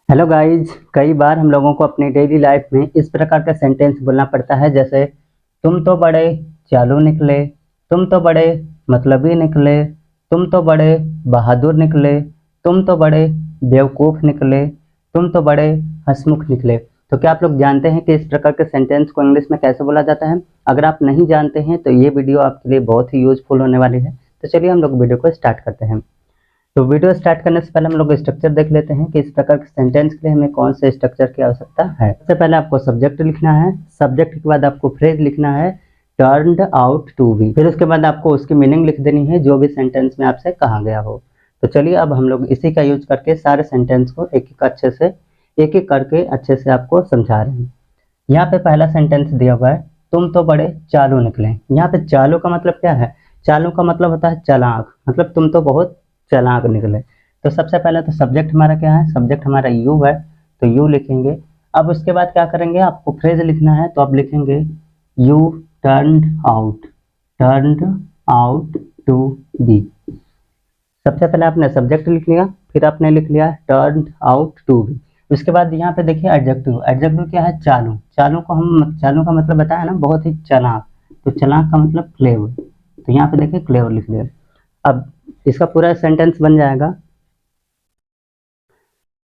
Hello guys, कई बार हम लोगों को अपनी डेली लाइफ में इस प्रकार का सेंटेंस बोलना पड़ता है, जैसे तुम तो बड़े चालू निकले, तुम तो बड़े मतलबी निकले, तुम तो बड़े बहादुर निकले, तुम तो बड़े बेवकूफ़ निकले, तुम तो बड़े हंसमुख निकले। तो क्या आप लोग जानते हैं कि इस प्रकार के सेंटेंस को इंग्लिश में कैसे बोला जाता है? अगर आप नहीं जानते हैं तो ये वीडियो आपके लिए बहुत ही यूजफुल होने वाली है। तो चलिए हम लोग वीडियो को स्टार्ट करते हैं। तो वीडियो स्टार्ट करने से पहले हम लोग स्ट्रक्चर देख लेते हैं कि इस प्रकार के सेंटेंस के लिए हमें कौन से स्ट्रक्चर की आवश्यकता है। सबसे पहले आपको सब्जेक्ट लिखना है, सब्जेक्ट के बाद आपको फ्रेज लिखना है टर्न्ड आउट टू बी, फिर उसके बाद आपको उसकी मीनिंग लिख देनी है जो भी सेंटेंस में आपसे कहा गया हो। तो चलिए अब हम लोग इसी का यूज करके सारे सेंटेंस को एक एक करके अच्छे से आपको समझा रहे हैं। यहाँ पे पहला सेंटेंस दिया हुआ है, तुम तो बड़े चालू निकले। यहाँ पे चालू का मतलब क्या है? चालू का मतलब होता है चालाक, मतलब तुम तो बहुत चालाक निकले। तो सबसे पहले तो सब्जेक्ट हमारा क्या है? सब्जेक्ट हमारा यू है, तो यू लिखेंगे। अब उसके बाद क्या करेंगे? आपको फ्रेज लिखना है, तो आप लिखेंगे you turned out to be. सबसे पहले आपने सब्जेक्ट लिख लिया, फिर आपने लिख लिया टर्न्ड आउट टू बी। उसके बाद यहाँ पे देखिए एडजेक्टिव, एडजेक्टिव क्या है? चालू। चालू का मतलब बताया ना, बहुत ही चालाक। तो चालाक का मतलब क्लेवर, तो यहाँ पे देखिए क्लेवर लिख लिया। अब इसका पूरा सेंटेंस बन जाएगा।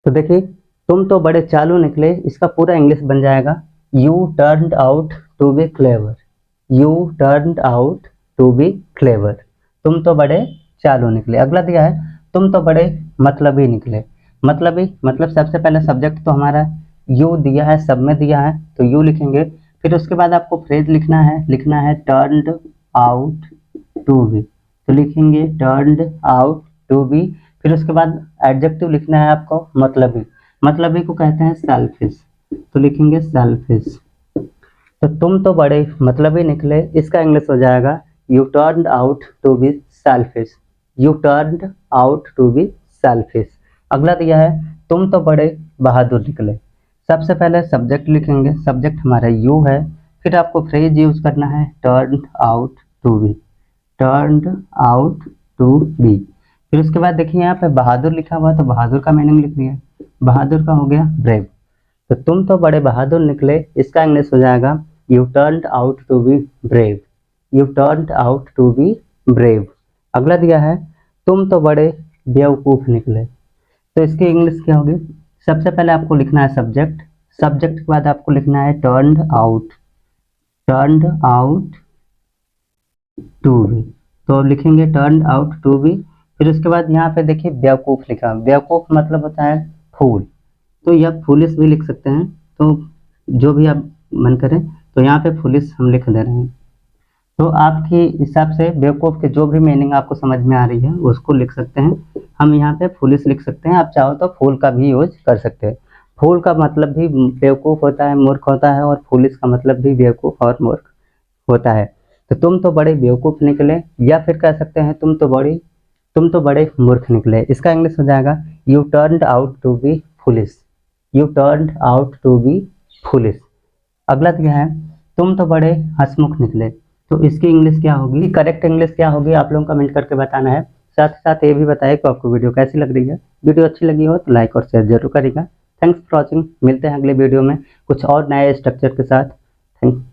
तो देखिए तुम तो बड़े चालू निकले, इसका पूरा इंग्लिश बन जाएगा you turned out to be clever. You turned out to be clever, तुम तो बड़े चालू निकले। अगला दिया है तुम तो बड़े मतलबी निकले। मतलबी मतलब सबसे पहले सब्जेक्ट तो हमारा यू दिया है, सब में दिया है, तो यू लिखेंगे। फिर उसके बाद आपको फ्रेज लिखना है टर्न्ड आउट टू बी, तो लिखेंगे टर्न्ड आउट टू बी। फिर उसके बाद एडजेक्टिव लिखना है आपको मतलबी। मतलबी को कहते हैं सेल्फिश, तो लिखेंगे सेल्फिश। तो तुम तो बड़े मतलबी निकले, इसका इंग्लिश हो जाएगा you turned out to be selfish. You turned out to be selfish. अगला दिया है तुम तो बड़े बहादुर निकले। सबसे पहले सब्जेक्ट लिखेंगे, सब्जेक्ट हमारा यू है। फिर आपको फ्रेज यूज करना है turned out to be, turned out to be. फिर उसके बाद देखिए यहाँ पे बहादुर लिखा हुआ है, तो बहादुर का मीनिंग लिख दिया। बहादुर का हो गया ब्रेव। तो तुम तो बड़े बहादुर निकले, इसका इंग्लिश हो जाएगा you turned out to be brave. You turned out to be brave. अगला दिया है तुम तो बड़े बेवकूफ़ निकले, तो इसकी इंग्लिश क्या होगी? सबसे पहले आपको लिखना है सब्जेक्ट, सब्जेक्ट के बाद आपको लिखना है टर्न्ड आउट टू बी, तो लिखेंगे टर्न्ड आउट टू बी। फिर उसके बाद यहाँ पे देखिए बेवकूफ़ लिखा। बेवकूफ़ मतलब होता है फूल, तो यह फूलिश भी लिख सकते हैं, तो जो भी आप मन करें। तो यहाँ पे फूलिश हम लिख दे रहे हैं। तो आपके हिसाब से बेवकूफ़ के जो भी मीनिंग आपको समझ में आ रही है उसको लिख सकते हैं। हम यहाँ पे फूलिश लिख सकते हैं, आप चाहो तो फूल का भी यूज कर सकते हैं। फूल का मतलब भी बेवकूफ़ होता है, मूर्ख होता है, और फूलिश का मतलब भी बेवकूफ़ और मूर्ख होता है। तो तुम तो बड़े बेवकूफ़ निकले, या फिर कह सकते हैं तुम तो बड़े मूर्ख निकले। इसका इंग्लिश हो जाएगा you turned out to be foolish. You turned out to be foolish. अगला क्या है तुम तो बड़े हंसमुख निकले, तो इसकी इंग्लिश क्या होगी? करेक्ट इंग्लिश क्या होगी आप लोगों को कमेंट करके बताना है। साथ ही साथ ये भी बताएं कि आपको वीडियो कैसी लग रही है। वीडियो अच्छी लगी हो तो लाइक और शेयर जरूर करिएगा। Thanks for watching. मिलते हैं अगले वीडियो में कुछ और नए स्ट्रक्चर के साथ। थैंक